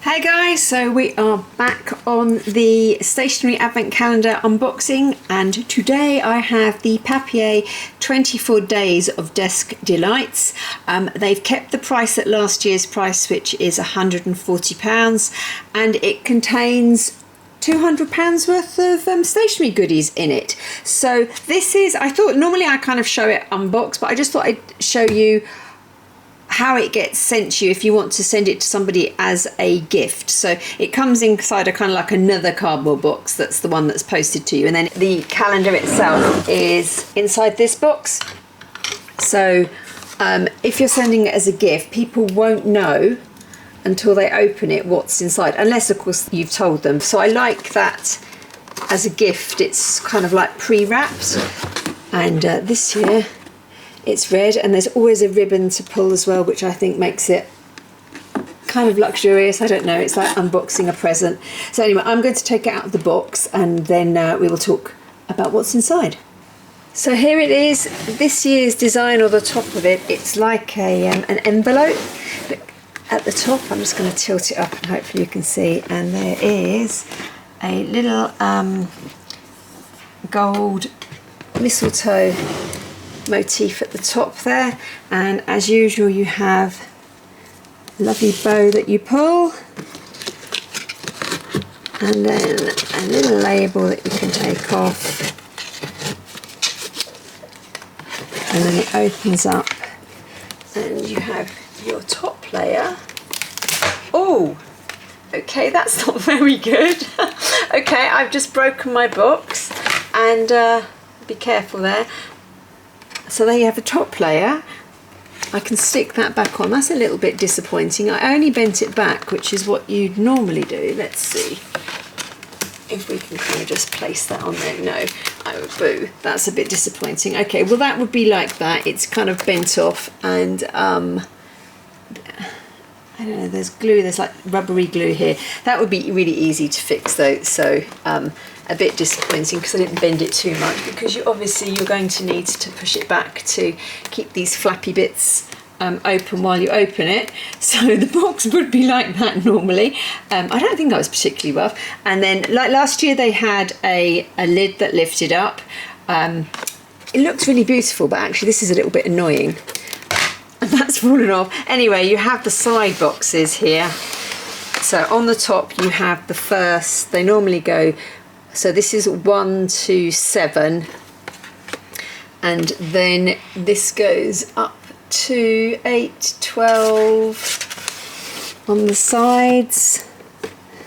Hey guys, so we are back on the Stationery Advent Calendar unboxing, and today I have the Papier 24 Days of Desk Delights. They've kept the price at last year's price, which is £140, and it contains £200 worth of stationery goodies in it. So this is, I thought normally I kind of show it unboxed, but I just thought I'd show you how it gets sent to you if you want to send it to somebody as a gift. So it comes inside a kind of like another cardboard box. That's the one that's posted to you, and then the calendar itself is inside this box. So if you're sending it as a gift, people won't know until they open it what's inside, unless of course you've told them. So I like that as a gift. It's kind of like pre-wrapped, and this year it's red, and there's always a ribbon to pull as well, which I think makes it kind of luxurious. I don't know, it's like unboxing a present. So anyway, I'm going to take it out of the box, and then we will talk about what's inside. So here it is, this year's design, or the top of it. It's like an envelope. Look at the top, I'm just going to tilt it up and hopefully you can see, and there is a little gold mistletoe motif at the top there, and as usual you have a lovely bow that you pull, and then a little label that you can take off, and then it opens up and you have your top layer. Oh, okay, that's not very good. Okay, I've just broken my box, and be careful there. So there you have a top layer. I can stick that back on. That's a little bit disappointing. I only bent it back, which is what you'd normally do. Let's see if we can kind of just place that on there. No, oh boo, that's a bit disappointing. Okay, well that would be like that. It's kind of bent off, and I don't know, there's glue, there's like rubbery glue here. That would be really easy to fix though, so a bit disappointing because I didn't bend it too much, because you're going to need to push it back to keep these flappy bits open while you open it. So the box would be like that normally. I don't think that was particularly rough. And then like last year they had a lid that lifted up. It looked really beautiful, but actually this is a little bit annoying. And that's fallen off. Anyway, you have the side boxes here. So on the top you have the first, they normally go, so this is 1 to 7, and then this goes up to 8, 12 on the sides,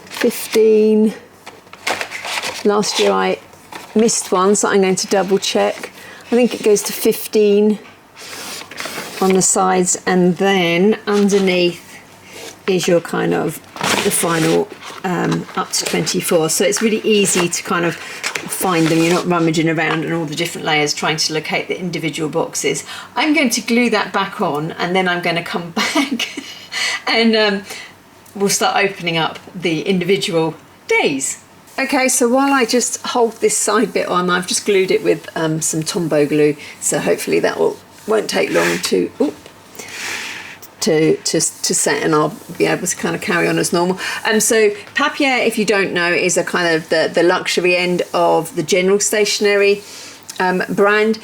15. Last year I missed one, so I'm going to double check. I think it goes to 15 on the sides, and then underneath is your kind of the final up to 24. So it's really easy to kind of find them. You're not rummaging around in all the different layers trying to locate the individual boxes. I'm going to glue that back on, and then I'm going to come back and we'll start opening up the individual days. Okay, so while I just hold this side bit on, I've just glued it with some Tombow glue, so hopefully that won't take long to set, and I'll be able to kind of carry on as normal. So Papier, if you don't know, is a kind of the luxury end of the general stationery brand.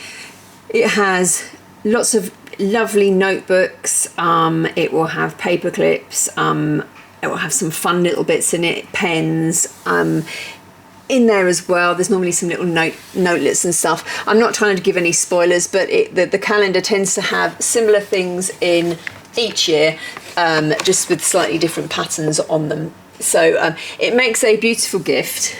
It has lots of lovely notebooks. It will have paper clips. It will have some fun little bits in it, pens. In there as well, there's normally some little notelets and stuff. I'm not trying to give any spoilers, but the calendar tends to have similar things in each year, just with slightly different patterns on them. So it makes a beautiful gift,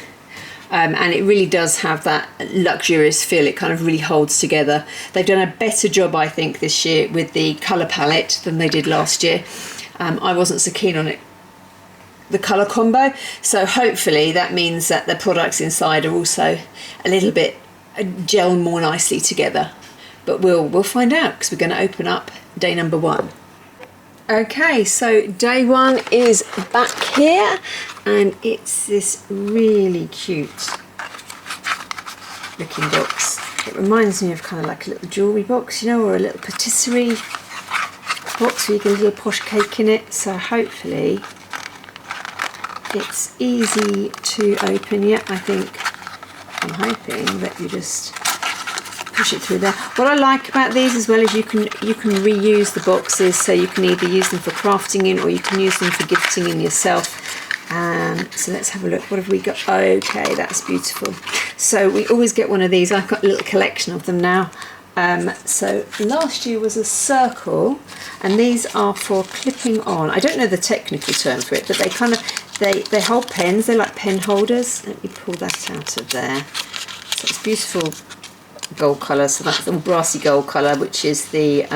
and it really does have that luxurious feel. It kind of really holds together. They've done a better job, I think, this year with the colour palette than they did last year. I wasn't so keen on it, the colour combo, so hopefully that means that the products inside are also a little bit gel more nicely together, but we'll find out, because we're going to open up day number 1. Okay, so day 1 is back here, and it's this really cute looking box. It reminds me of kind of like a little jewellery box, you know, or a little patisserie box where you get a little posh cake in it. So hopefully it's easy to open. Yeah, I'm hoping that you just push it through there. What I like about these as well is you can reuse the boxes, so you can either use them for crafting in, or you can use them for gifting in yourself. So let's have a look. What have we got? Okay, that's beautiful. So we always get one of these. I've got a little collection of them now. So last year was a circle, and these are for clipping on. I don't know the technical term for it, but they hold pens. They're like pen holders. Let me pull that out of there. So it's beautiful gold colour. So that's the brassy gold colour, which is the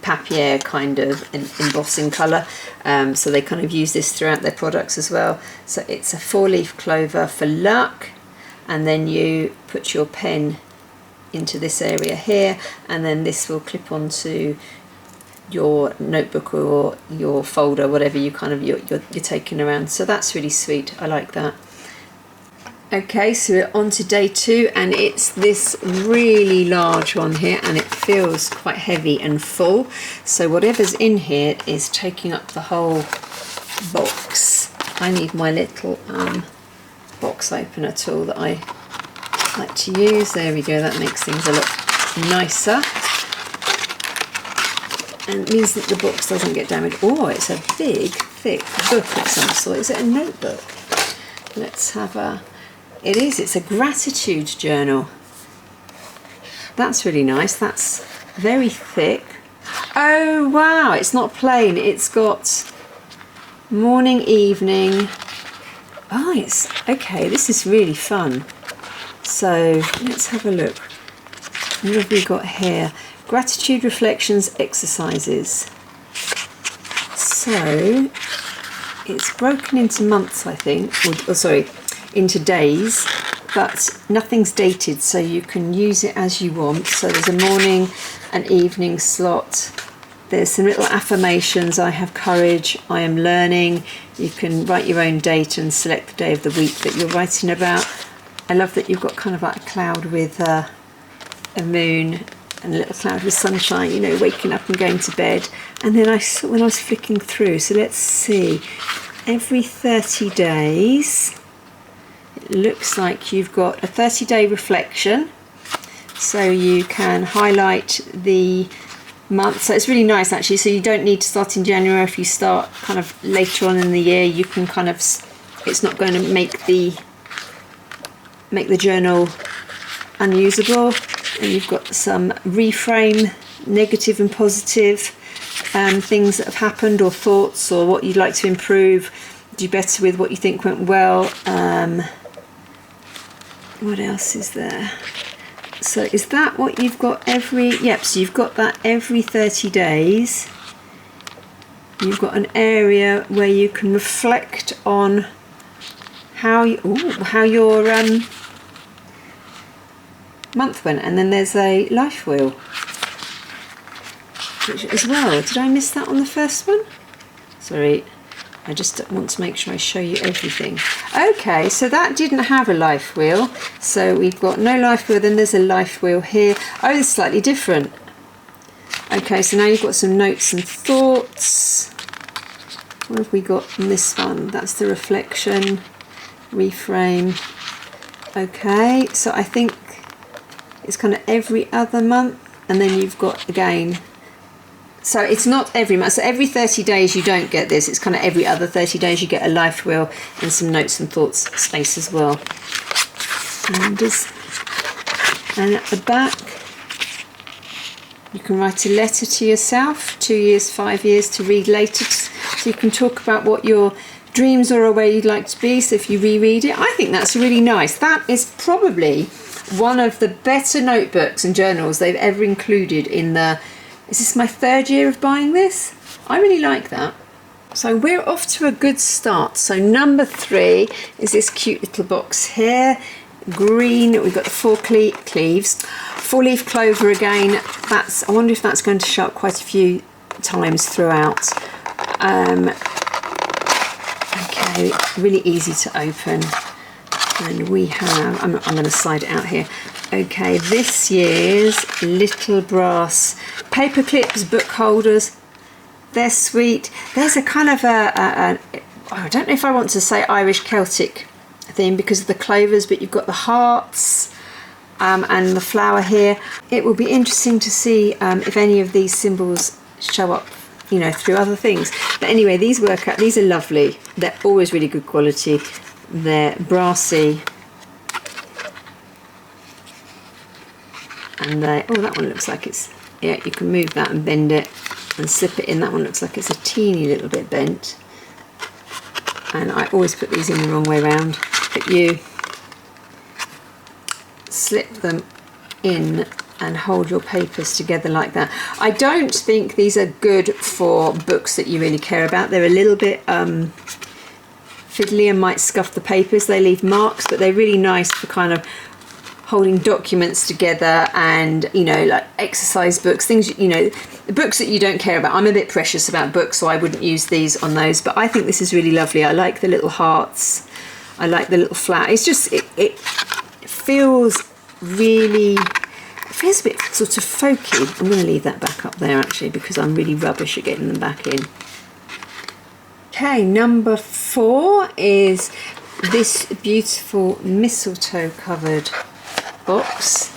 Papier kind of embossing colour. So they kind of use this throughout their products as well. So it's a 4-leaf clover for luck, and then you put your pen into this area here, and then this will clip onto your notebook or your folder, whatever you're taking around. So that's really sweet. I like that. Okay, so we're on to day 2, and it's this really large one here, and it feels quite heavy and full. So whatever's in here is taking up the whole box. I need my little box opener tool that I like to use. There we go, that makes things a lot nicer, and it means that the box doesn't get damaged. Oh, it's a big thick book of some sort. Is it a notebook? Let's have a... it's a gratitude journal. That's really nice. That's very thick. Oh wow, it's not plain, it's got morning, evening. Oh, it's okay, this is really fun. So let's have a look. What have we got here? Gratitude reflections exercises. So it's broken into months, I think, or sorry, into days, but nothing's dated, so you can use it as you want. So there's a morning and evening slot. There's some little affirmations. I have courage, I am learning. You can write your own date and select the day of the week that you're writing about. I love that you've got kind of like a cloud with a moon, and a little cloud with sunshine, you know, waking up and going to bed. And then when I was flicking through, so let's see, every 30 days, it looks like you've got a 30-day reflection. So you can highlight the month. So it's really nice actually. So you don't need to start in January. If you start kind of later on in the year, you can kind of, it's not going to make the journal unusable. And you've got some reframe, negative and positive things that have happened, or thoughts, or what you'd like to improve, do better with, what you think went well. What else is there? So is that what you've got every, yep, so you've got that every 30 days. You've got an area where you can reflect on how your month went, and then there's a life wheel as well. Did I miss that on the first one? Sorry, I just want to make sure I show you everything. Okay, so that didn't have a life wheel, so we've got no life wheel, then there's a life wheel here. Oh, it's slightly different. Okay, so now you've got some notes and thoughts. What have we got on this one? That's the reflection, reframe. Okay, so I think it's kind of every other month, and then you've got again, so it's not every month, so every 30 days you don't get this, it's kind of every other 30 days you get a life wheel and some notes and thoughts space as well. And at the back you can write a letter to yourself, 2 years, 5 years, to read later, so you can talk about what your dreams are or where you'd like to be. So if you reread it, I think that's really nice. That is probably one of the better notebooks and journals they've ever included in the, is this my 3rd year of buying this? I really like that. So we're off to a good start. So number 3 is this cute little box here, green. We've got the 4 leaves, 4-leaf clover again. That's, I wonder if that's going to show up quite a few times throughout. Okay, really easy to open. And we have, I'm going to slide it out here. Okay, this year's little brass paper clips, book holders. They're sweet. There's a kind of I don't know if I want to say Irish Celtic theme because of the clovers, but you've got the hearts and the flower here. It will be interesting to see if any of these symbols show up, you know, through other things. But anyway, these work out. These are lovely. They're always really good quality. They're brassy. And they, oh, that one looks like it's, yeah, you can move that and bend it and slip it in. That one looks like it's a teeny little bit bent. And I always put these in the wrong way round. But you slip them in and hold your papers together like that. I don't think these are good for books that you really care about. They're a little bit fiddly and might scuff the papers. They leave marks, but they're really nice for kind of holding documents together and, you know, like exercise books, things, you know, the books that you don't care about. I'm a bit precious about books, so I wouldn't use these on those, but I think this is really lovely. I like the little hearts. I like the little flower. It's just, it feels really, it feels a bit sort of folky. I'm going to leave that back up there actually because I'm really rubbish at getting them back in. Okay, number 4 is this beautiful mistletoe covered box.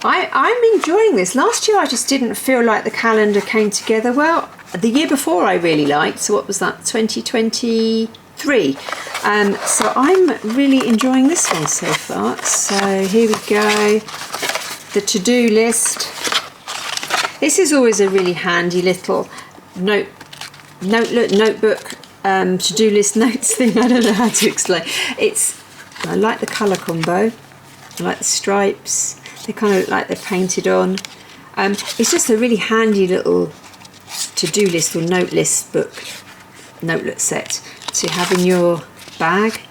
I'm enjoying this. Last year I just didn't feel like the calendar came together well. The year before I really liked, so what was that, 2023? So I'm really enjoying this one so far. So here we go, the to-do list. This is always a really handy little notebook, to-do list notes thing. I don't know how to explain. I like the colour combo. I like the stripes. They kind of look like they're painted on. It's just a really handy little to-do list or note list book, notelet set to have in your bag.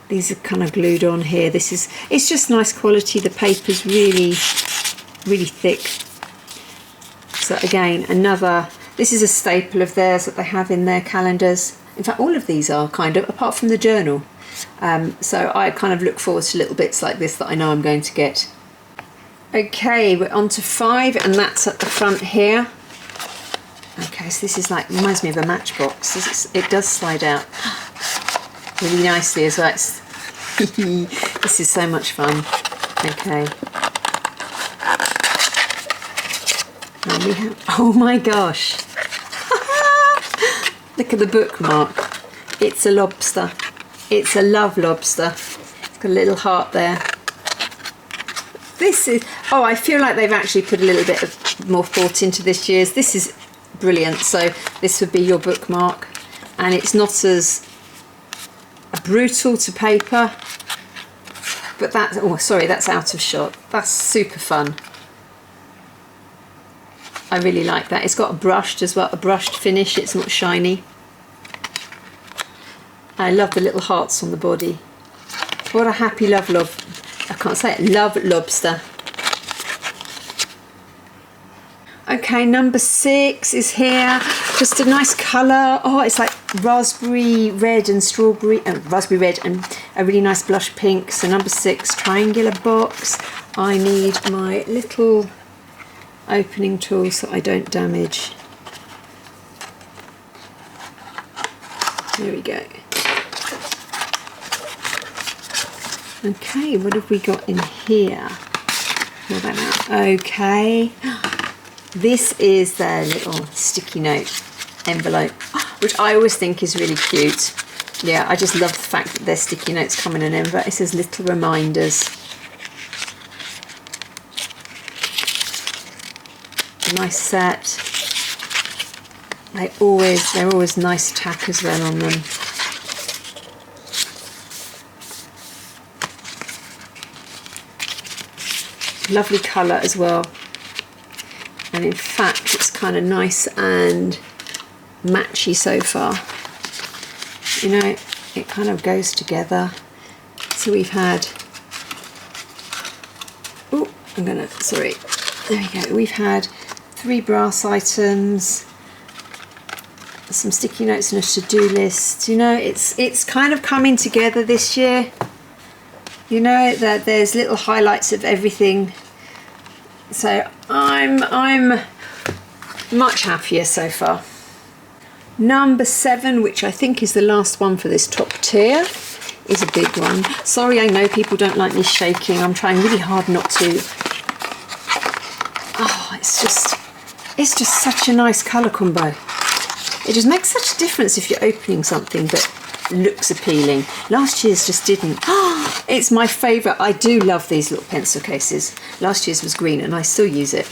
These are kind of glued on here. It's just nice quality. The paper's really, really thick. So again, this is a staple of theirs that they have in their calendars. In fact, all of these are kind of, apart from the journal. So I kind of look forward to little bits like this that I know I'm going to get. Okay, we're on to 5, and that's at the front here. Okay, so this is like, reminds me of a matchbox. It does slide out really nicely as well. This is so much fun. Okay. And we have, oh my gosh. Look at the bookmark. It's a lobster. It's a love lobster. It's got a little heart there. This is, oh, I feel like they've actually put a little bit of more thought into this year's. This is brilliant. So this would be your bookmark, and it's not as brutal to paper, but that, oh sorry, that's out of shot. That's super fun. I really like that. It's got a brushed as well, a brushed finish. It's not shiny. I love the little hearts on the body. What a happy love I can't say it, love lobster. Okay, number 6 is here. Just a nice colour. Oh, it's like raspberry red and strawberry, raspberry red and a really nice blush pink. So number 6, triangular box. I need my little opening tool so I don't damage. There we go. Okay, what have we got in here? Pull that out. Okay, this is their little sticky note envelope, which I always think is really cute. Yeah, I just love the fact that their sticky notes come in an envelope. It says little reminders. Nice set. They're always nice tack as well on them. Lovely colour as well, and in fact it's kind of nice and matchy so far. You know, it kind of goes together. So we've had, oh, sorry, there we go. We've had 3 brass items, some sticky notes and a to-do list. You know, it's kind of coming together this year. You know, that there's little highlights of everything. So I'm much happier so far. Number 7, which I think is the last one for this top tier, is a big one. Sorry, I know people don't like me shaking. I'm trying really hard not to. Oh, it's just such a nice colour combo. It just makes such a difference if you're opening something that looks appealing. Last year's just didn't. Oh, it's my favourite. I do love these little pencil cases. Last year's was green and I still use it.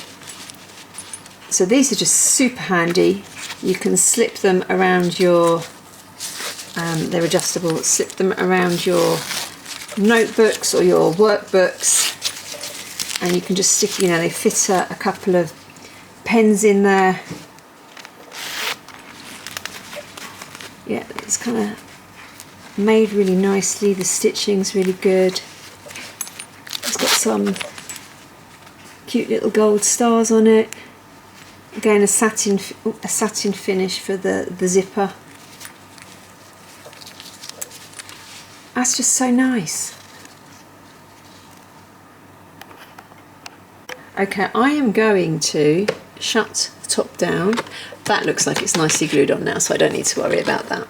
So these are just super handy. You can slip them around your, they're adjustable, slip them around your notebooks or your workbooks, and you can just stick, you know, they fit a couple of pens in there. Yeah, it's kind of made really nicely. The stitching's really good. It's got some cute little gold stars on it. Again, a satin finish for the zipper. That's just so nice. Okay, I am going to shut the top down. That looks like it's nicely glued on now, so I don't need to worry about that.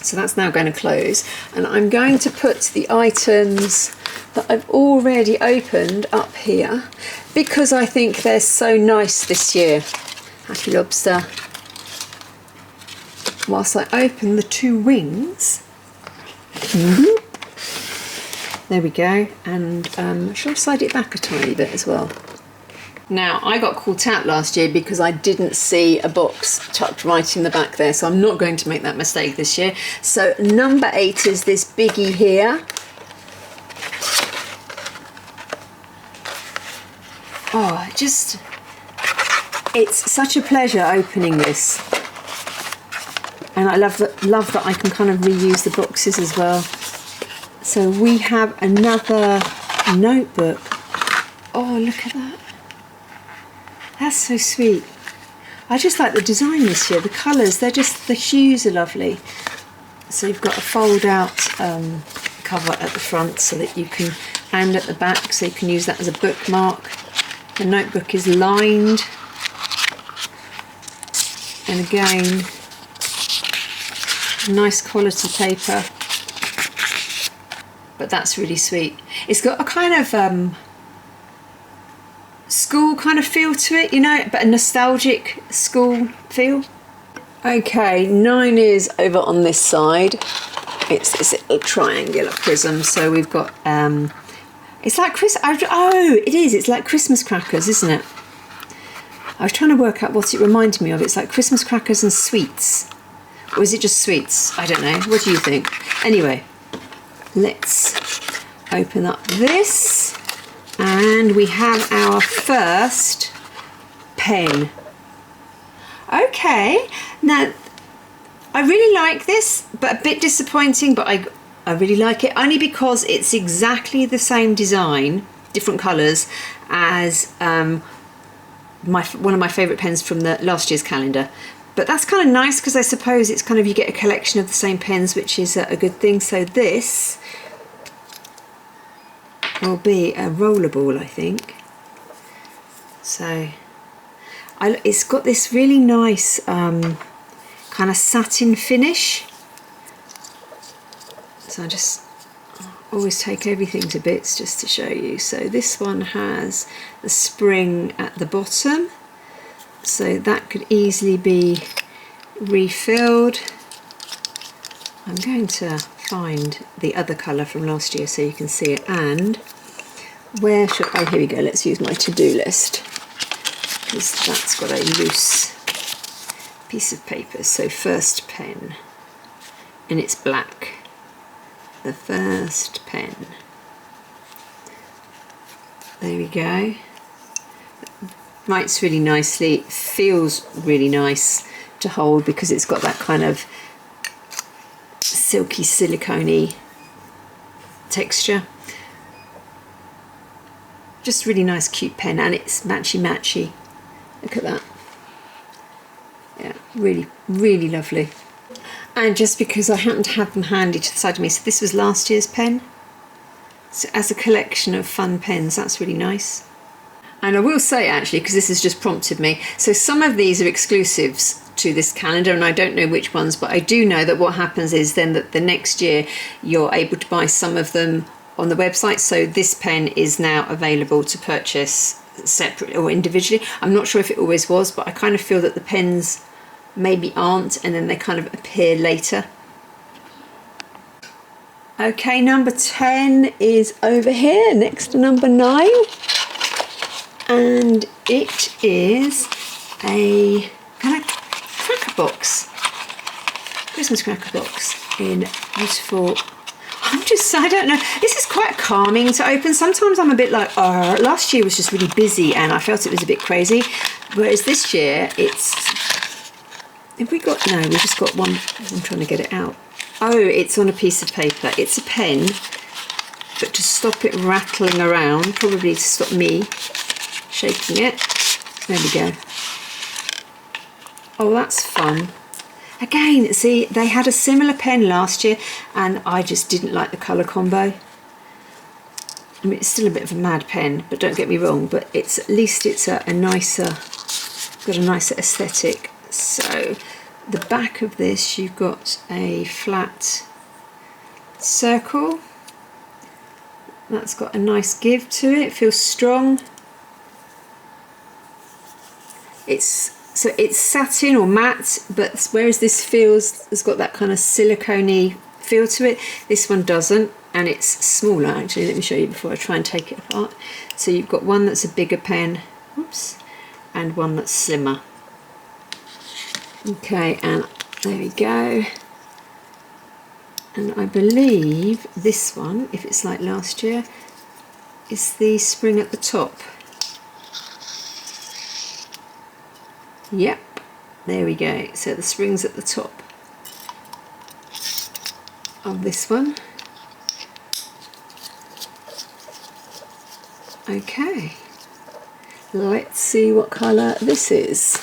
So that's now going to close, and I'm going to put the items that I've already opened up here because I think they're so nice this year. Happy Lobster. Whilst I open the 2 wings. There we go, and shall I slide it back a tiny bit as well? Now, I got caught out last year because I didn't see a box tucked right in the back there, so I'm not going to make that mistake this year. So number 8 is this biggie here. Oh, it's such a pleasure opening this. And I love that I can kind of reuse the boxes as well. So we have another notebook. Oh, look at that. That's so sweet. I just like the design this year. The colours, the hues are lovely. So you've got a fold out cover at the front so that you can, and at the back so you can use that as a bookmark. The notebook is lined. And again, nice quality paper. But that's really sweet. It's got a kind of school kind of feel to it, you know, but a nostalgic school feel. Okay, 9 is over on this side. It's this little triangular prism. So we've got, it's like it's like Christmas crackers, isn't it? I was trying to work out what it reminded me of. It's like Christmas crackers and sweets. Or is it just sweets? I don't know. What do you think? Anyway, let's open up this. And we have our first pen. Okay, now I really like this, but a bit disappointing, but I really like it only because it's exactly the same design, different colours, as one of my favourite pens from the last year's calendar. But that's kind of nice because I suppose it's kind of, you get a collection of the same pens, which is a good thing. So this will be a rollerball, I think. So it's got this really nice kind of satin finish. So I just always take everything to bits just to show you. So this one has the spring at the bottom, so that could easily be refilled. I'm going to find the other colour from last year so you can see it. And where should I, here we go, let's use my to-do list because that's got a loose piece of paper. So first pen, and it's black. The first pen. There we go. Writes really nicely, feels really nice to hold because it's got that kind of silky silicone-y texture. Just really nice, cute pen, and it's matchy. Look at that. Yeah, really, really lovely. And just because I happen to have them handy to the side of me, so this was last year's pen. So as a collection of fun pens, that's really nice. And I will say actually, because this has just prompted me, so some of these are exclusives to this calendar, and I don't know which ones, but I do know that what happens is then that the next year you're able to buy some of them on the website. So this pen is now available to purchase separately or individually. I'm not sure if it always was, but I kind of feel that the pens maybe aren't, and then they kind of appear later. Okay, number 10 is over here next to number 9, and it is a kind of cracker box, Christmas cracker box in beautiful. I don't know, this is quite calming to open. Sometimes I'm a bit like, oh, last year was just really busy and I felt it was a bit crazy, whereas this year it's, we've just got one. I'm trying to get it out. Oh, it's on a piece of paper. It's a pen, but to stop it rattling around, probably to stop me shaking it. There we go. Oh, that's fun. Again, see, they had a similar pen last year and I just didn't like the colour combo. I mean, it's still a bit of a mad pen, but don't get me wrong, but it's at least it's a nicer, got a nicer aesthetic. So the back of this, you've got a flat circle. That's got a nice give to it. It feels strong. So it's satin or matte, but whereas this has got that kind of silicone-y feel to it, this one doesn't, and it's smaller actually. Let me show you before I try and take it apart. So you've got one that's a bigger pen, oops, and one that's slimmer. Okay, and there we go. And I believe this one, if it's like last year, is the spring at the top. Yep, there we go. So the spring's at the top of this one. Okay, let's see what colour this is.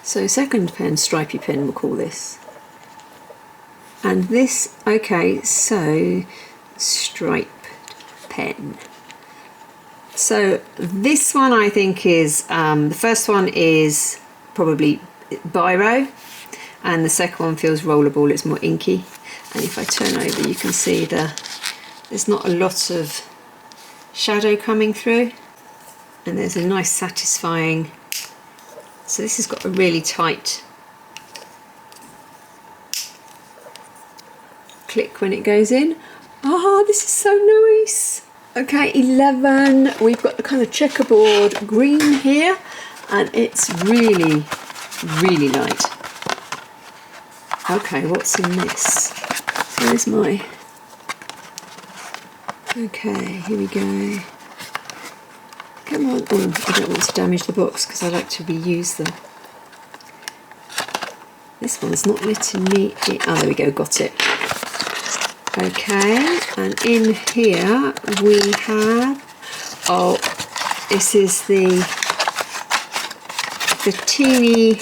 So second pen, stripy pen we'll call this. And this, okay, so striped pen. So this one I think is, the first one is probably biro, and the second one feels rollerball, it's more inky. And if I turn over you can see there's not a lot of shadow coming through, and there's a nice satisfying, so this has got a really tight click when it goes in. Ah, this is so nice. Okay, 11, we've got the kind of checkerboard green here, and it's really, really light. Okay, what's in this? Where's my... Okay, here we go. Come on. Oh, I don't want to damage the box because I like to reuse them. This one's not letting me... Oh, there we go, got it. Okay, and in here we have, oh, this is the teeny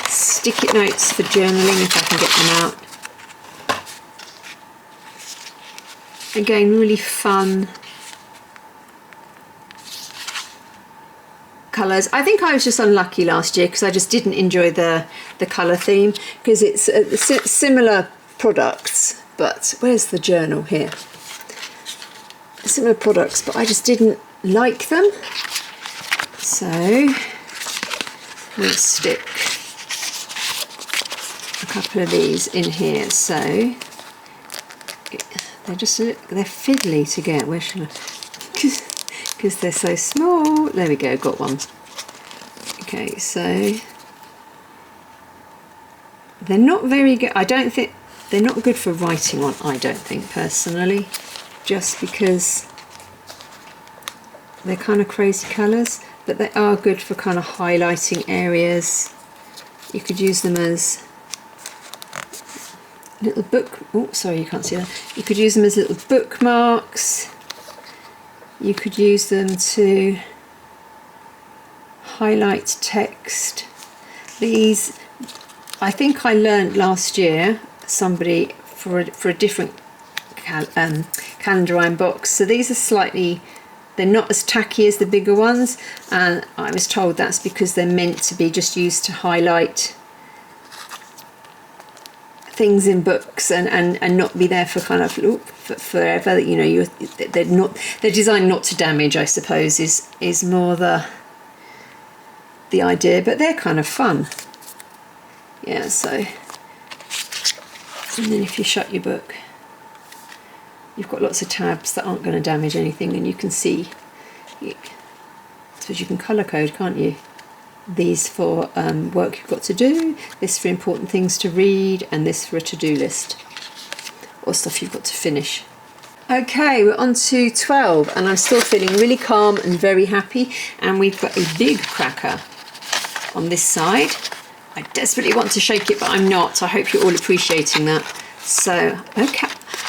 stick-it notes for journaling, if I can get them out. Again, really fun colours. I think I was just unlucky last year because I just didn't enjoy the colour theme, because it's similar products. But where's the journal here? Similar products, but I just didn't like them. So we'll stick a couple of these in here. So they're fiddly to get. Where shall I? Because they're so small. There we go, got one. Okay, so they're not very good. I don't think. They're not good for writing on, I don't think, personally, just because they're kind of crazy colours, but they are good for kind of highlighting areas. You could use them as little book, oh sorry, you can't see that. You could use them as little bookmarks. You could use them to highlight text. These, I think I learned last year, somebody for a different calendar I unboxed. So these are slightly They're not as tacky as the bigger ones, and I was told that's because they're meant to be just used to highlight things in books and not be there for kind of forever. You know, they're designed not to damage, I suppose, is more the idea, but they're kind of fun. Yeah, so, and then if you shut your book, you've got lots of tabs that aren't going to damage anything, and you can see, I suppose you can colour code, can't you? These for work you've got to do, this for important things to read, and this for a to-do list or stuff you've got to finish. Okay, we're on to 12, and I'm still feeling really calm and very happy, and we've got a big cracker on this side. I desperately want to shake it, but I'm not. I hope you're all appreciating that. So, okay.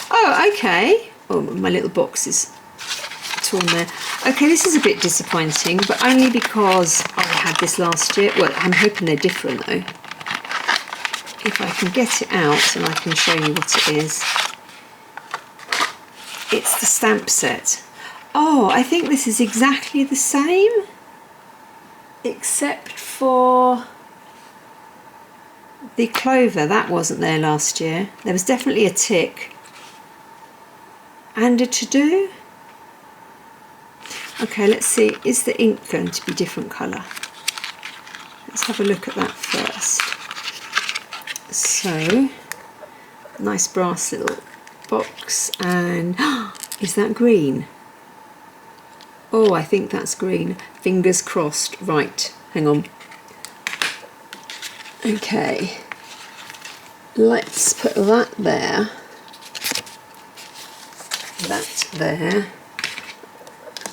Oh, okay. Oh, my little box is torn there. Okay, this is a bit disappointing, but only because I had this last year. Well, I'm hoping they're different though. If I can get it out and I can show you what it is. It's the stamp set. Oh, I think this is exactly the same, except for the clover. That wasn't there last year. There was definitely a tick and a to-do. Okay, let's see, is the ink going to be different colour? Let's have a look at that first. So, nice brass little box, and is that green? Oh, I think that's green. Fingers crossed. Right, hang on. Okay, let's put that there, that there,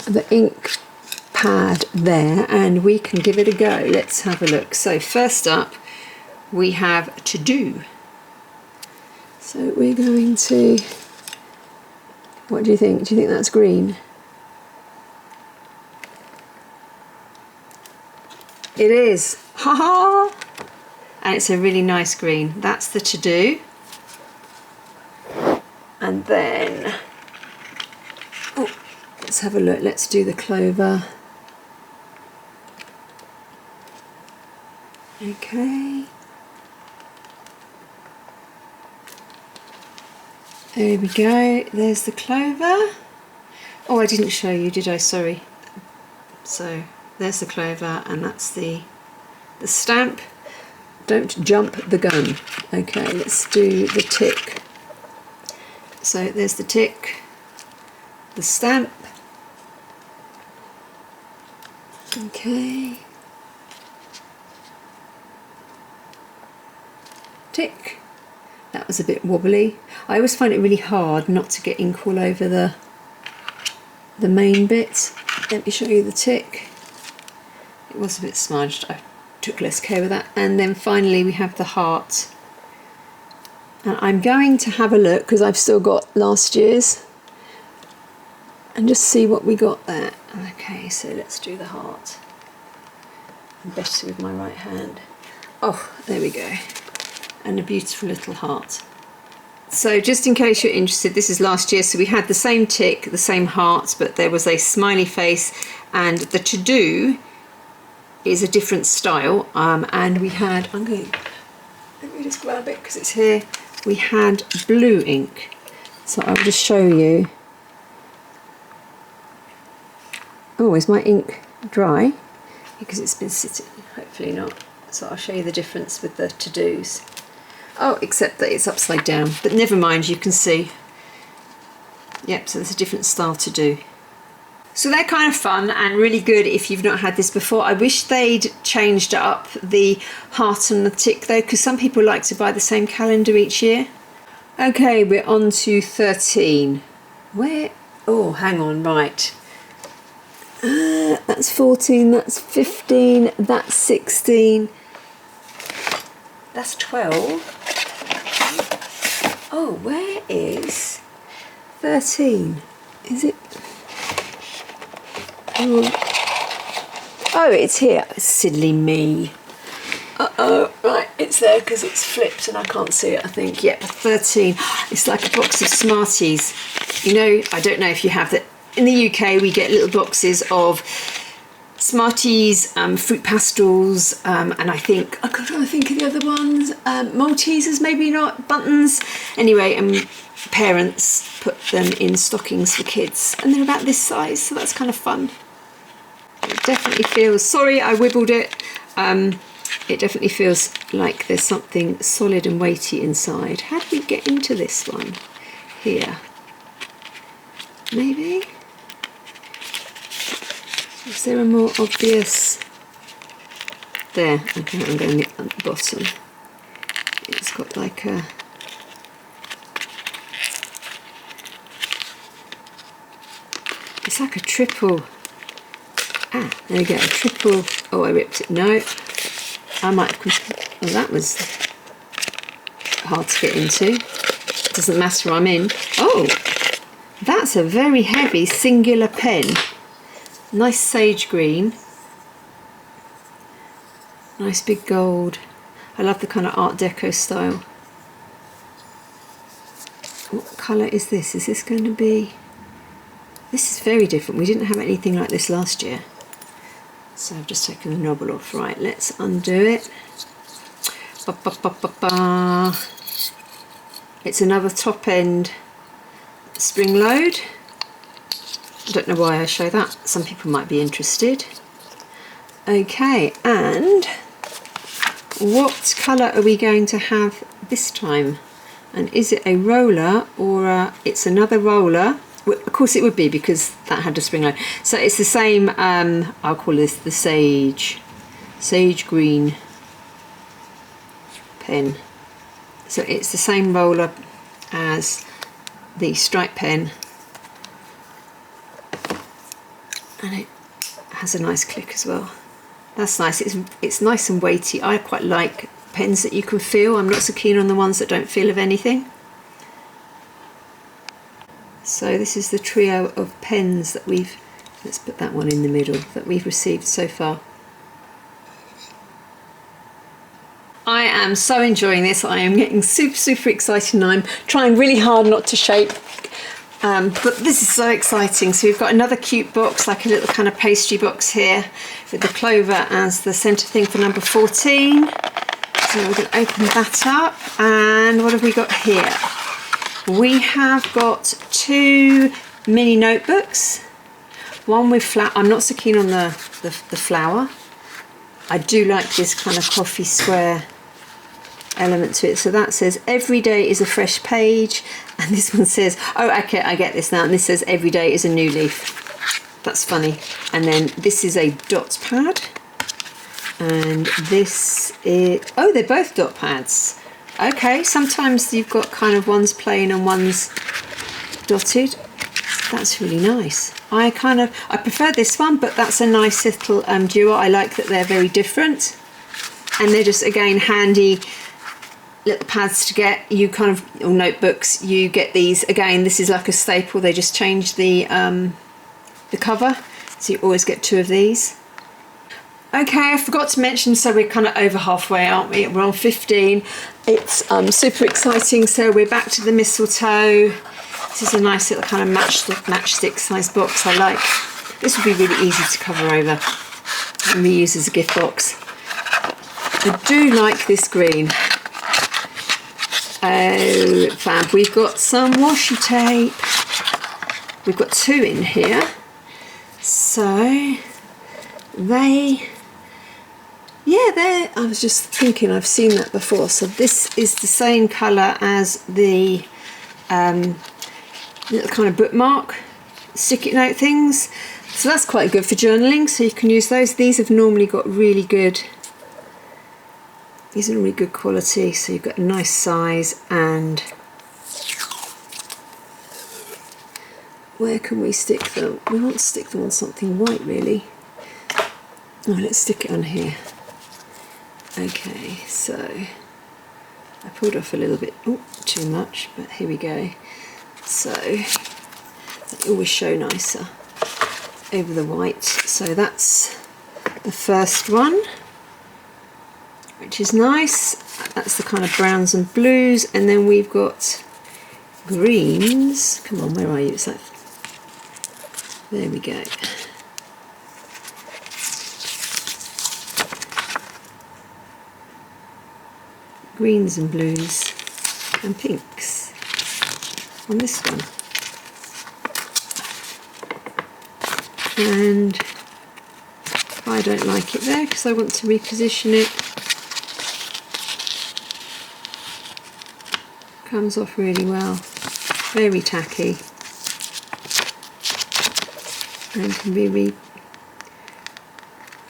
the ink pad there, and we can give it a go. Let's have a look. So first up we have to do. So we're going to, what do you think? Do you think that's green? It is. Ha ha! And it's a really nice green. That's the to do. And then, oh, let's have a look. Let's do the clover. Okay. There we go. There's the clover. Oh, I didn't show you, did I? Sorry. So there's the clover, and that's the stamp. Don't jump the gun. Okay, let's do the tick. So there's the tick, the stamp. Okay. Tick. That was a bit wobbly. I always find it really hard not to get ink all over the main bit. Let me show you the tick. It was a bit smudged. I took less care with that. And then finally we have the heart. And I'm going to have a look, because I've still got last year's, and just see what we got there. Okay, so let's do the heart. I'm better with my right hand. Oh, there we go. And a beautiful little heart. So just in case you're interested, this is last year. So we had the same tick, the same heart, but there was a smiley face, and the to do is a different style. And we had, let me just grab it because it's here. We had blue ink. So I'll just show you. Oh, is my ink dry? Because it's been sitting, hopefully not. So I'll show you the difference with the to-dos. Oh, except that it's upside down, but never mind, you can see. Yep, so there's a different style to do. So they're kind of fun and really good if you've not had this before. I wish they'd changed up the heart and the tick though, because some people like to buy the same calendar each year. Okay, we're on to 13. Where? Oh, hang on, right. That's 14, that's 15, that's 16. That's 12. Oh, where is 13? Is it? Oh, it's here. Silly me. Uh-oh, right, it's there because it's flipped and I can't see it, I think. Yep, 13. It's like a box of Smarties. You know, I don't know if you have that. in the UK we get little boxes of Smarties, fruit pastels, and I think, I can't think of the other ones, Maltesers, maybe not, buttons. Anyway, parents put them in stockings for kids, and they're about this size, so that's kind of fun. It definitely feels, sorry I wibbled it, it definitely feels like there's something solid and weighty inside. How do we get into this one? Here. Maybe? Is there a more obvious? There, okay, I'm going to at the bottom. It's got like a... It's like a triple... Ah, there we go, a triple... Oh, I ripped it. No. I might have... Oh, that was hard to get into. Doesn't matter, I'm in. Oh! That's a very heavy singular pen. Nice sage green. Nice big gold. I love the kind of Art Deco style. What colour is this? Is this going to be... This is very different. We didn't have anything like this last year. So I've just taken the knobble off. Right, let's undo it. Ba, ba, ba, ba, ba. It's another top end spring load. I don't know why I show that. Some people might be interested. Okay, and what colour are we going to have this time? And is it a roller or it's another roller? Well, of course it would be, because that had a spring load. So it's the same, I'll call this the sage green pen. So it's the same roller as the stripe pen, and it has a nice click as well. That's nice. It's nice and weighty. I quite like pens that you can feel. I'm not so keen on the ones that don't feel of anything. So this is the trio of pens that we've, let's put that one in the middle, that we've received so far. I am so enjoying this. I am getting super excited, and I'm trying really hard not to shake. But this is so exciting. So we've got another cute box, like a little kind of pastry box here, with the clover as the centre thing for number 14. So we're going to open that up, and what have we got here? We have got 2 mini notebooks. One with flower. I'm not so keen on the flower. I do like this kind of coffee square element to it. So that says every day is a fresh page, and this one says, oh okay, I get this now, and this says every day is a new leaf. That's funny. And then this is a dot pad, and this is, oh, they're both dot pads. Okay, sometimes you've got kind of one's plain and one's dotted. That's really nice. I prefer this one, but that's a nice little duo. I like that they're very different, and they're just, again, handy little pads to get. You kind of, or notebooks, you get these. Again, this is like a staple. They just change the cover, so you always get 2 of these. Okay, I forgot to mention, so we're kind of over halfway, aren't we? We're on 15. It's super exciting. So we're back to the mistletoe. This is a nice little kind of matchstick size box. I like. This would be really easy to cover over and reuse as a gift box. I do like this green. Oh, fab. We've got some washi tape. We've got 2 in here. So I was just thinking, I've seen that before. So this is the same colour as the little kind of bookmark stick-it note things. So that's quite good for journaling, so you can use those. These have normally got really good, these are really good quality, so you've got a nice size. And where can we stick them? We want to stick them on something white, really. Oh, let's stick it on here. Okay, so I pulled off a little bit, oh, too much, but here we go. So they always show nicer over the white. So that's the first one, which is nice. That's the kind of browns and blues, and then we've got greens. Come on, where are you? It's like, There we go. Greens and blues and pinks on this one. And I don't like it there because I want to reposition it. Comes off really well. Very tacky. And can be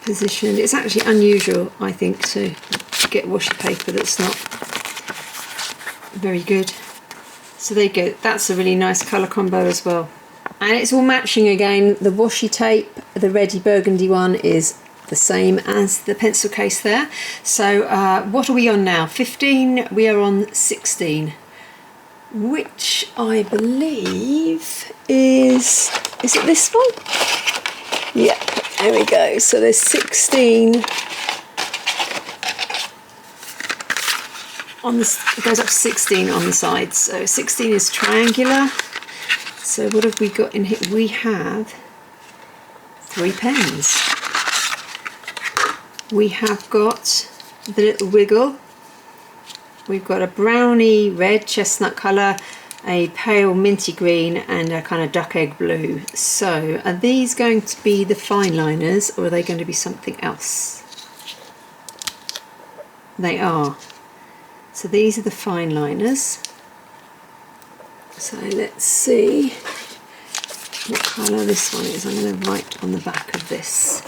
repositioned. It's actually unusual, I think, to get washi paper that's not very good. So there you go. That's a really nice colour combo as well. And it's all matching again. The washi tape, the reddy burgundy one, is the same as the pencil case there. So what are we on now? 15. We are on 16, which I believe is it this one? Yeah, there we go. So there's 16 on this. It goes up to 16 on the sides. So 16 is triangular. So what have we got in here? We have 3 pens. We have got the little wiggle. We've got a browny red chestnut colour, a pale minty green, and a kind of duck egg blue. So are these going to be the fine liners, or are they going to be something else? They are. So these are the fine liners. So let's see what colour this one is. I'm going to write on the back of this.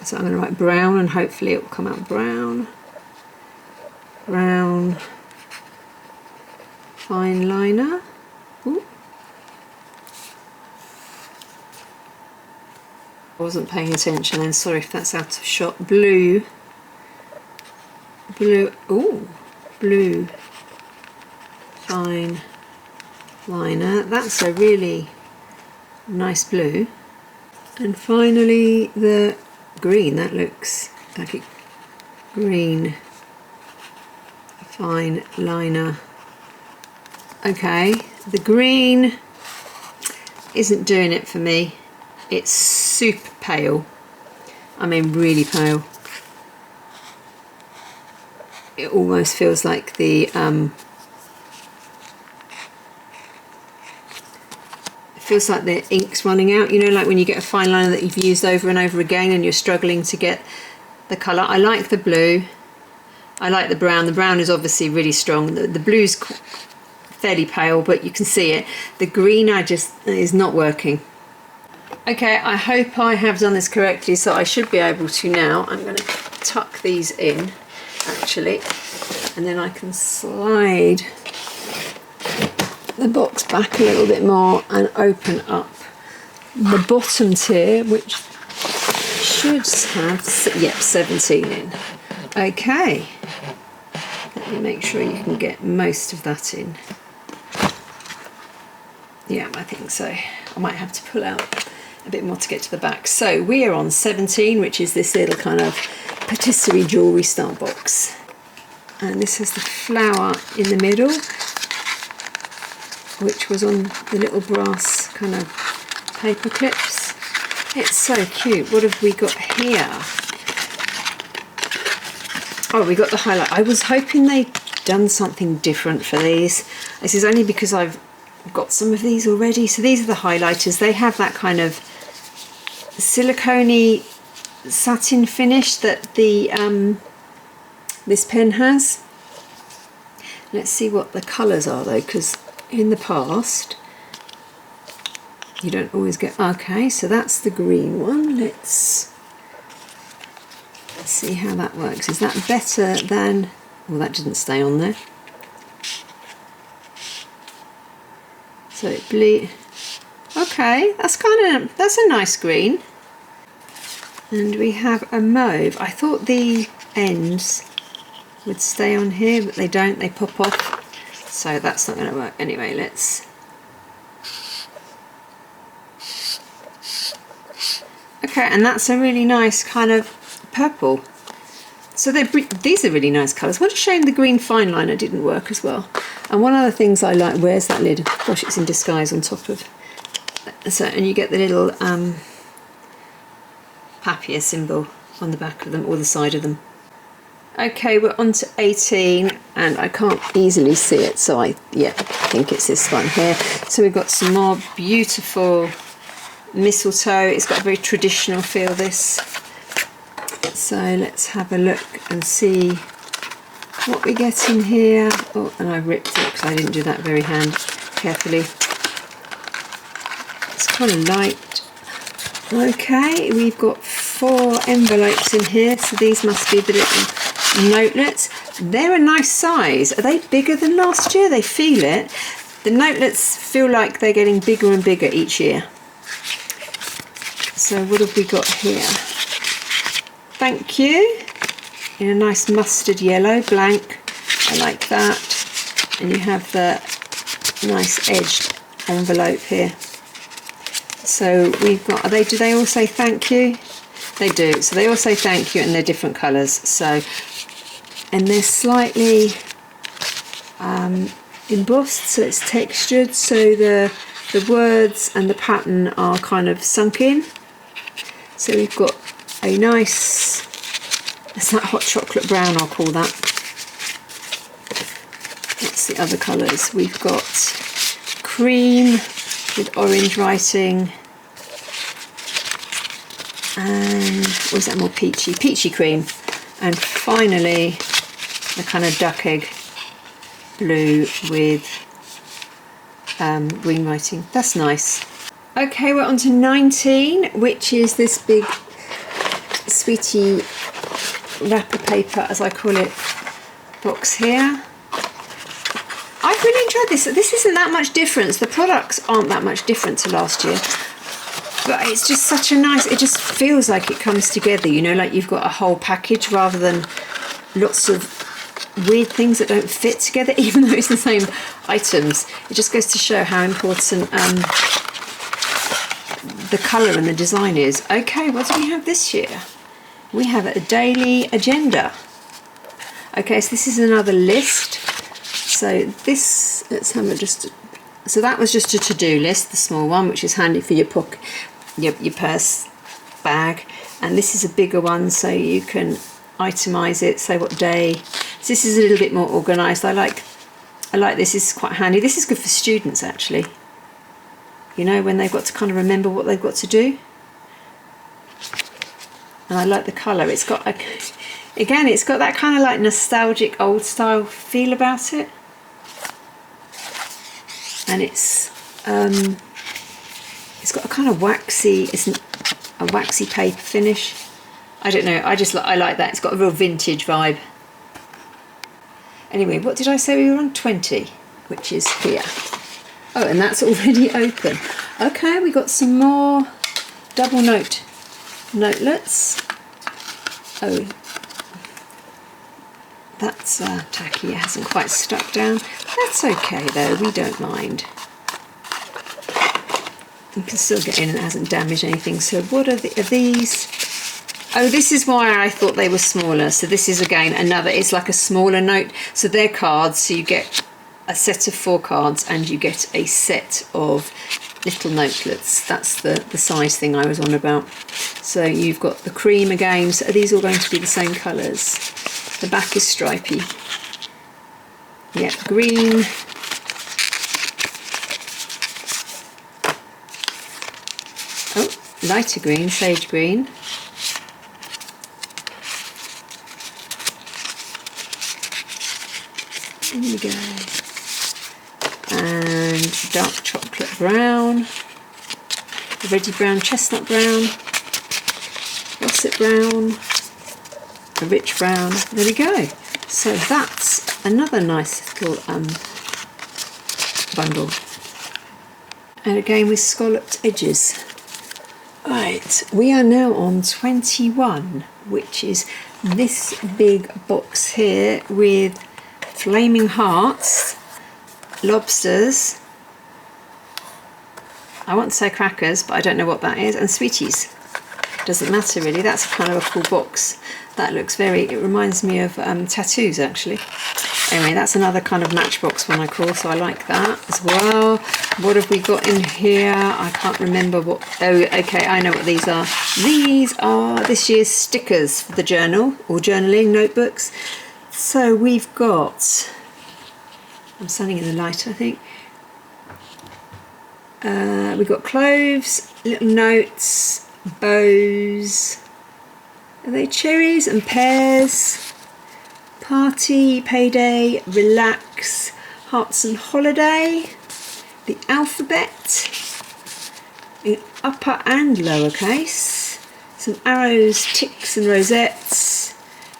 So I'm going to write brown, and hopefully it will come out brown. Brown fine liner. Ooh. I wasn't paying attention then, sorry if that's out of shot. Blue. Blue. Ooh. Blue fine liner. That's a really nice blue. And finally the green. That looks like a green fine liner. Okay, the green isn't doing it for me. It's super pale. I mean really pale. It almost feels like the ink's running out, you know, like when you get a fine liner that you've used over and over again and you're struggling to get the colour. I like the blue. I like the brown. The brown is obviously really strong. The blue's fairly pale, but you can see it. The green is not working. Okay, I hope I have done this correctly, so I should be able to now. I'm going to tuck these in, actually, and then I can slide the box back a little bit more and open up the bottom tier, which should have, yep, 17 in. Okay, let me make sure you can get most of that in. Yeah, I think so. I might have to pull out a bit more to get to the back. So we are on 17, which is this little kind of patisserie jewellery style box. And this has the flower in the middle, which was on the little brass kind of paper clips. It's so cute. What have we got here? Oh, we got the highlight. I was hoping they'd done something different for these. This is only because I've got some of these already. So these are the highlighters. They have that kind of silicone-y satin finish that the this pen has. Let's see what the colours are though, because in the past you don't always get. Okay, so that's the green one. Let's see how that works. Is that better than, well, that didn't stay on there. So it bleed. Okay, that's a nice green. And we have a mauve. I thought the ends would stay on here, but they don't, they pop off. So that's not going to work. Anyway, let's. Okay, and that's a really nice kind of purple. So these are really nice colours. What a shame the green fine liner didn't work as well. And one of the things I like, where's that lid? Gosh, it's in disguise on top of So, and you get the little papier symbol on the back of them or the side of them. Okay, we're on to 18, and I can't easily see it, so I think it's this one here. So we've got some more beautiful mistletoe. It's got a very traditional feel, this. So let's have a look and see what we get in here. Oh, and I ripped it because I didn't do that very carefully. It's kind of light. Okay, we've got 4 envelopes in here, so these must be the little notelets. They're a nice size. Are they bigger than last year? They feel it. The notelets feel like they're getting bigger and bigger each year. So what have we got here? Thank you, in a nice mustard yellow, blank. I like that. And you have the nice edged envelope here. So we've got, do they all say thank you? They do. So they all say thank you, and they're different colours. So, and they're slightly embossed, so it's textured, so the words and the pattern are kind of sunk in. So we've got a nice, it's that hot chocolate brown, I'll call that. That's the other colours. We've got cream with orange writing, and what was that, more peachy cream, and finally the kind of duck egg blue with green writing. That's nice. Okay, we're on to 19, which is this big sweetie wrapper paper, as I call it, box here. I've really enjoyed this. This isn't that much difference. The products aren't that much different to last year, but it's just such a nice, it just feels like it comes together, you know, like you've got a whole package rather than lots of weird things that don't fit together, even though it's the same items. It just goes to show how important the colour and the design is. Okay, what do we have this year? We have a daily agenda. Okay, so this is another list. So this, let's have a so that was just a to-do list, the small one, which is handy for your pocket, your purse bag. And this is a bigger one, so you can itemise it, say what day. So this is a little bit more organised. I like this. This is quite handy. This is good for students, actually. You know, when they've got to kind of remember what they've got to do. And I like the colour. It's got, again, it's got that kind of like nostalgic old style feel about it. And it's got a kind of waxy, a waxy paper finish. I don't know, I like that. It's got a real vintage vibe. Anyway, what did I say we were on? 20, which is here. Oh, and that's already open. Okay, we got some more double notelets. Oh, that's tacky. It hasn't quite stuck down. That's okay though, we don't mind. You can still get in and it hasn't damaged anything. So what are these? Oh, this is why I thought they were smaller. So this is again another, it's like a smaller note. So they're cards, so you get a set of 4 cards and you get a set of little notelets. That's the size thing I was on about. So you've got the cream again. So are these all going to be the same colours? The back is stripy. Yeah, green. Oh, lighter green, sage green. There we go. And dark chocolate brown, reddy brown, chestnut brown, russet brown, a rich brown. There we go. So that's another nice little bundle. And again with scalloped edges. Right, we are now on 21, which is this big box here with flaming hearts, lobsters, I want to say crackers, but I don't know what that is, and sweeties. doesn't matter really. That's kind of a cool box. That looks it reminds me of tattoos actually. Anyway, that's another kind of matchbox one I call, so I like that as well. What have we got in here? I can't remember what, oh, okay, I know what these are. These are this year's stickers for the journal or journaling notebooks. So we've got, I'm standing in the light I think. We've got cloves, little notes, bows. Are they cherries and pears? Party, payday, relax, hearts and holiday. The alphabet in upper and lowercase. Some arrows, ticks and rosettes.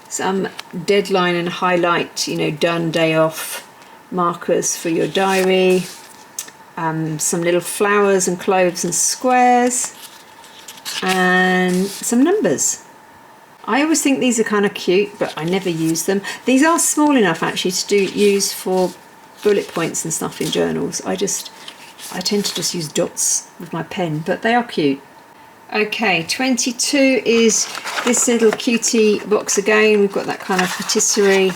Some deadline and highlight, you know, done, day off markers for your diary. Some little flowers and cloves and squares. And some numbers. I always think these are kind of cute, but I never use them. These are small enough actually to use for bullet points and stuff in journals. I tend to just use dots with my pen, but they are cute. Okay, 22 is this little cutie box again. We've got that kind of patisserie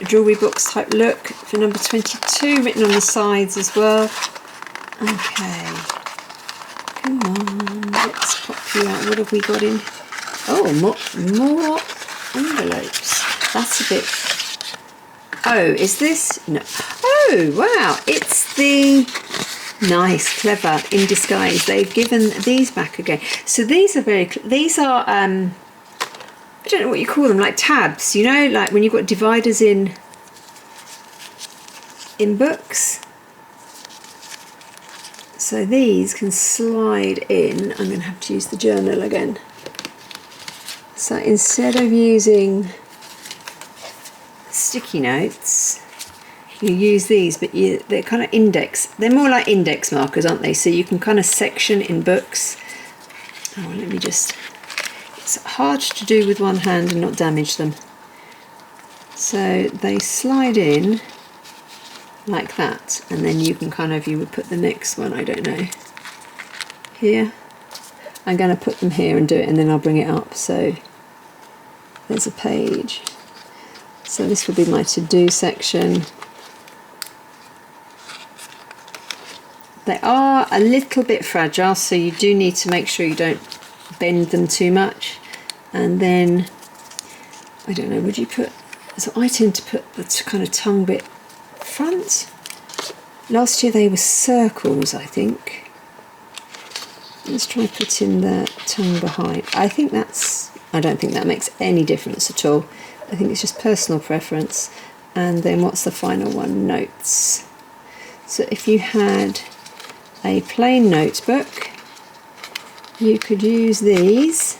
jewellery box type look for number 22, written on the sides as well. Okay, come on, let's pop you out. What have we got in? Oh, more envelopes. That's a bit. Oh, is this? No. Oh, wow! It's the nice, clever, in disguise. They've given these back again. So these are these are I don't know what you call them, like tabs. You know, like when you've got dividers in books. So these can slide in. I'm going to have to use the journal again. So instead of using sticky notes, you use these, but they're kind of they're more like index markers, aren't they? So you can kind of section in books. Oh, let me just, it's hard to do with one hand and not damage them. So they slide in like that, and then you can kind of, you would put the next one, I don't know, here. I'm going to put them here and do it, and then I'll bring it up. So there's a page. So this would be my to-do section. They are a little bit fragile, so you do need to make sure you don't bend them too much. And then, I don't know, would you put, so I tend to put the kind of tongue bit front. Last year they were circles, I think. Let's try putting the tongue behind. I don't think that makes any difference at all. I think it's just personal preference. And then what's the final one? Notes. So if you had a plain notebook, you could use these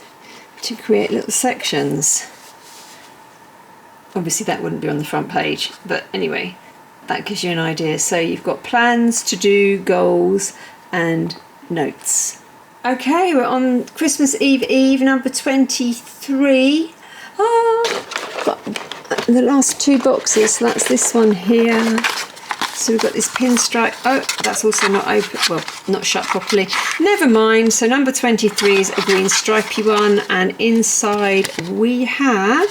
to create little sections. Obviously that wouldn't be on the front page, but anyway, that gives you an idea. So you've got plans, to do, goals and notes. Okay, we're on Christmas Eve, number 23. Got the last two boxes, so that's this one here. So we've got this pinstripe. Oh, that's also not open, well, not shut properly. Never mind. So number 23 is a green stripy one, and inside we have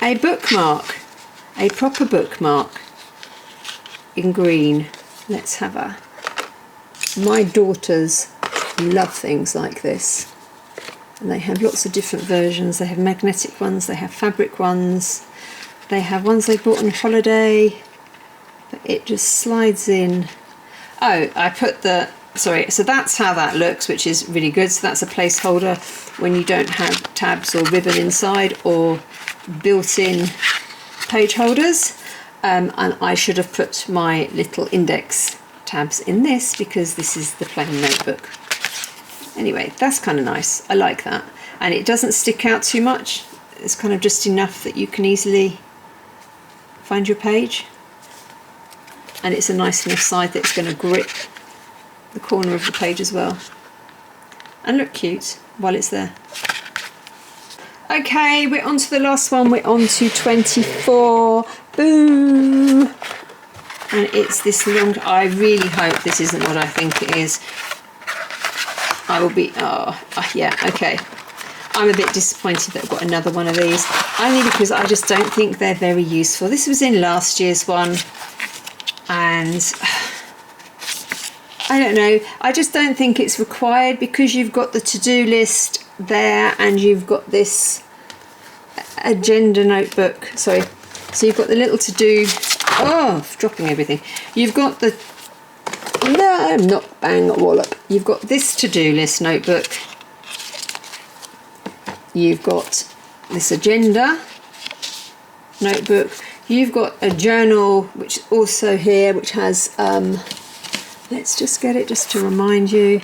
a bookmark, a proper bookmark in green. Let's have a. My daughters love things like this, and they have lots of different versions. They have magnetic ones, they have fabric ones. They have ones they bought on holiday, but it just slides in. Oh, I put the, sorry, so that's how that looks, which is really good. So that's a placeholder when you don't have tabs or ribbon inside or built-in page holders. And I should have put my little index tabs in this because this is the plain notebook. Anyway, that's kind of nice. I like that. And it doesn't stick out too much. It's kind of just enough that you can easily find your page, and it's a nice enough side that it's going to grip the corner of the page as well and look cute while it's there. Okay, we're on to the last one. We're on to 24. Boo! and it's this long. I really hope this isn't what I think it is. I will be, yeah, okay. I'm a bit disappointed that I've got another one of these, only because I just don't think they're very useful. This was in last year's one, and I don't know, I just don't think it's required, because you've got the to-do list there and you've got this agenda notebook, sorry, so you've got the little to-do, dropping everything. You've got the, no, I'm not bang a wallop. You've got this to-do list notebook. You've got this agenda notebook. You've got a journal, which is also here, which has, let's just get it just to remind you,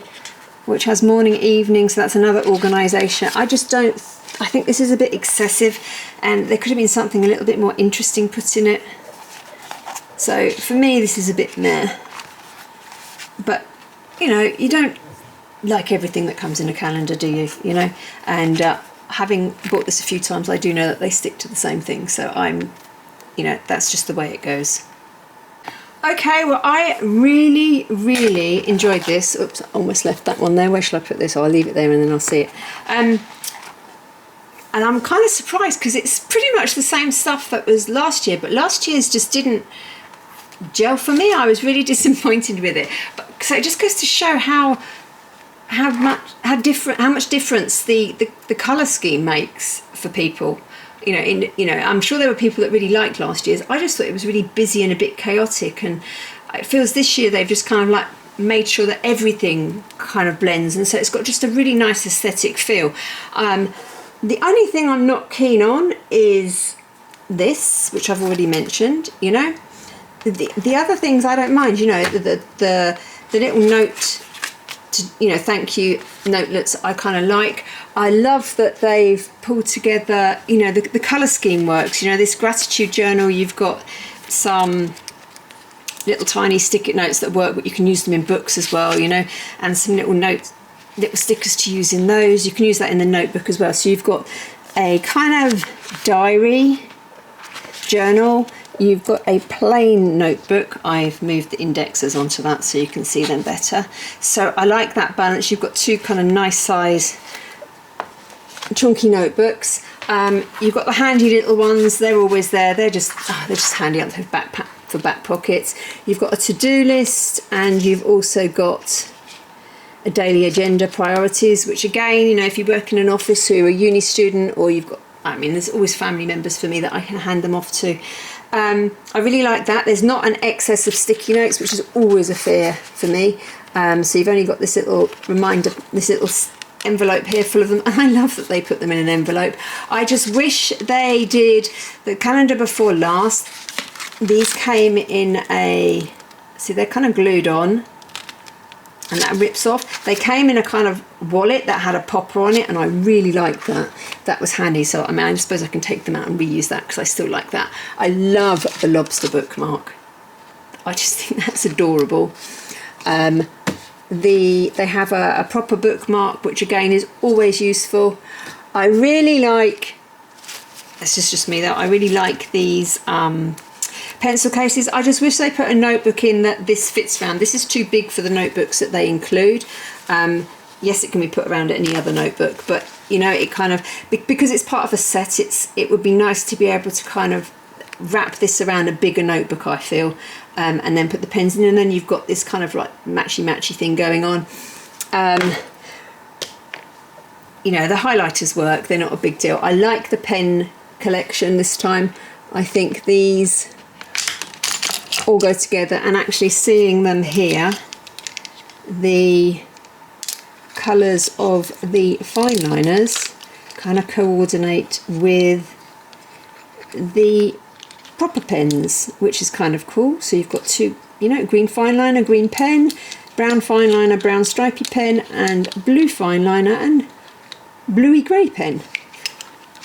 which has morning, evening, so that's another organisation. I just don't, I think this is a bit excessive, and there could have been something a little bit more interesting put in it. So for me, this is a bit meh. But, you know, you don't like everything that comes in a calendar, do you? You know, and having bought this a few times, I do know that they stick to the same thing. So I'm, you know, that's just the way it goes. Okay, well, I really, really enjoyed this. Oops, I almost left that one there. Where shall I put this? Oh, I'll leave it there and then I'll see it. And I'm kind of surprised, because it's pretty much the same stuff that was last year, but last year's just didn't gel for me. I was really disappointed with it. But, so it just goes to show how much difference the colour scheme makes for people. I'm sure there were people that really liked last year's. I just thought it was really busy and a bit chaotic, and it feels this year they've just kind of like made sure that everything kind of blends, and so it's got just a really nice aesthetic feel. The only thing I'm not keen on is this, which I've already mentioned. You know, the other things I don't mind. You know, the little note to, you know, thank you notelets I kind of like. I love that they've pulled together, you know, the colour scheme works. You know, this gratitude journal, you've got some little tiny stick-it notes that work, but you can use them in books as well, you know, and some little stickers to use in those. You can use that in the notebook as well. So you've got a kind of diary journal. You've got a plain notebook. I've moved the indexes onto that so you can see them better. So I like that balance. You've got two kind of nice size chunky notebooks. You've got the handy little ones. They're always there. They're just handy out for back pockets. You've got a to-do list, and you've also got a daily agenda priorities, which again, you know, if you work in an office or you're a uni student, or you've got, I mean, there's always family members for me that I can hand them off to. I really like that. There's not an excess of sticky notes, which is always a fear for me. So you've only got this little reminder, this little envelope here full of them, and I love that they put them in an envelope. I just wish they did the calendar before last. These came in a, see, they're kind of glued on, and that rips off. They came in a kind of wallet that had a popper on it, and I really liked that. That was handy. So I mean, I suppose I can take them out and reuse that, because I still like that. I love the lobster bookmark. I just think that's adorable. They have a proper bookmark, which again is always useful. I really like, this is just me though, I really like these pencil cases. I just wish they put a notebook in that this fits around. This is too big for the notebooks that they include. Yes, it can be put around any other notebook, but you know, it kind of, because it's part of a set, it would be nice to be able to kind of wrap this around a bigger notebook, I feel, and then put the pens in, and then you've got this kind of like matchy thing going on. You know, the highlighters work, they're not a big deal. I like the pen collection this time. I think these all go together, and actually seeing them here, the colours of the fine liners kind of coordinate with the proper pens, which is kind of cool. So you've got two, you know, green fine liner, green pen, brown fine liner, brown stripy pen, and blue fine liner and bluey grey pen.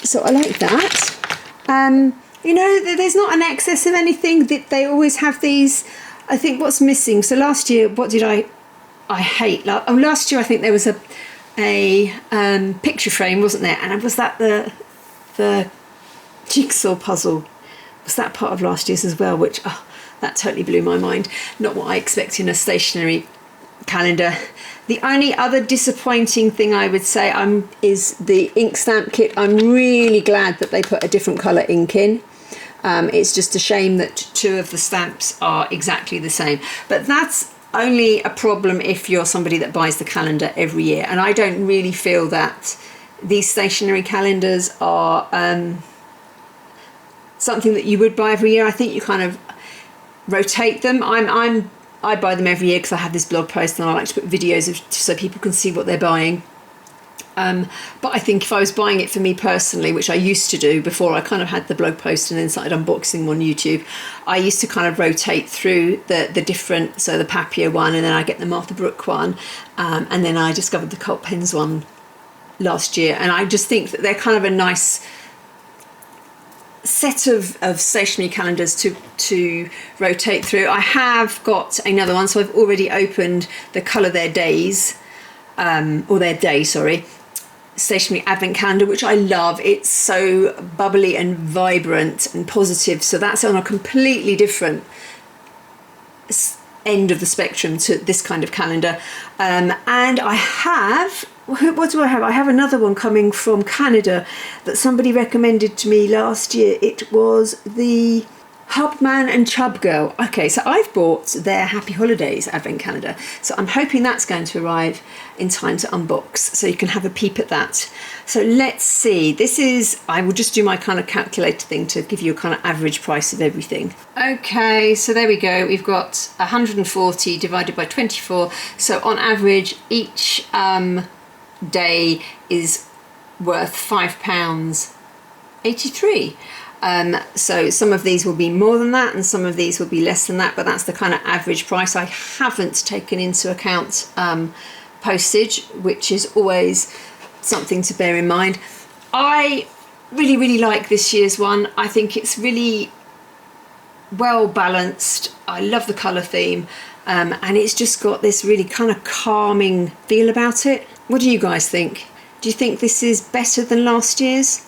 So I like that. You know, there's not an excess of anything. They always have these. I think what's missing, so last year, what did I hate? Last year I think there was a picture frame, wasn't there? And was that the jigsaw puzzle? Was that part of last year's as well? Which that totally blew my mind. Not what I expect in a stationery calendar. The only other disappointing thing I would say is the ink stamp kit. I'm really glad that they put a different colour ink in. It's just a shame that 2 of the stamps are exactly the same. But that's only a problem if you're somebody that buys the calendar every year. And I don't really feel that these stationery calendars are something that you would buy every year. I think you kind of rotate them. I buy them every year because I have this blog post and I like to put videos so people can see what they're buying. But I think if I was buying it for me personally, which I used to do before I kind of had the blog post and then started unboxing on YouTube, I used to kind of rotate through the different, so the Papier one, and then I get the Martha Brooke one, and then I discovered the Cult Pens one last year, and I just think that they're kind of a nice set of stationery calendars to rotate through. I have got another one, so I've already opened the Colour Their Days, or Their Day, sorry, Stationery Advent Calendar, which I love. It's so bubbly and vibrant and positive, so that's on a completely different end of the spectrum to this kind of calendar. And I have, what do I have? I have another one coming from Canada that somebody recommended to me last year. It was the Hubman and Chub Girl. Okay, so I've bought their Happy Holidays Advent Calendar, so I'm hoping that's going to arrive in time to unbox, so you can have a peep at that. So let's see, this is, I will just do my kind of calculator thing to give you a kind of average price of everything. Okay, so there we go, we've got 140 divided by 24, so on average each day is worth £5.83. So some of these will be more than that and some of these will be less than that, but that's the kind of average price. I haven't taken into account postage, which is always something to bear in mind. I really like this year's one. I think it's really well balanced. I love the colour theme, and it's just got this really kind of calming feel about it. What do you guys think? Do you think this is better than last year's?